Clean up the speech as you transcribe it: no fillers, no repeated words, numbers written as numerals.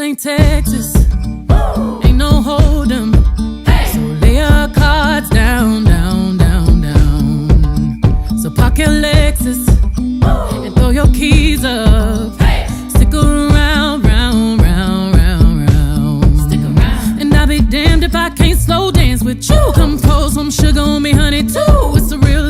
ain't Texas, ain't no hold'em. So lay your cards down, down, down, down. So park your Lexus and throw your keys up. Stick around, round, round, round, round. Stick around. And I'll be damned if I can't slow dance with you. Come pour some sugar on me, honey, too. It's a real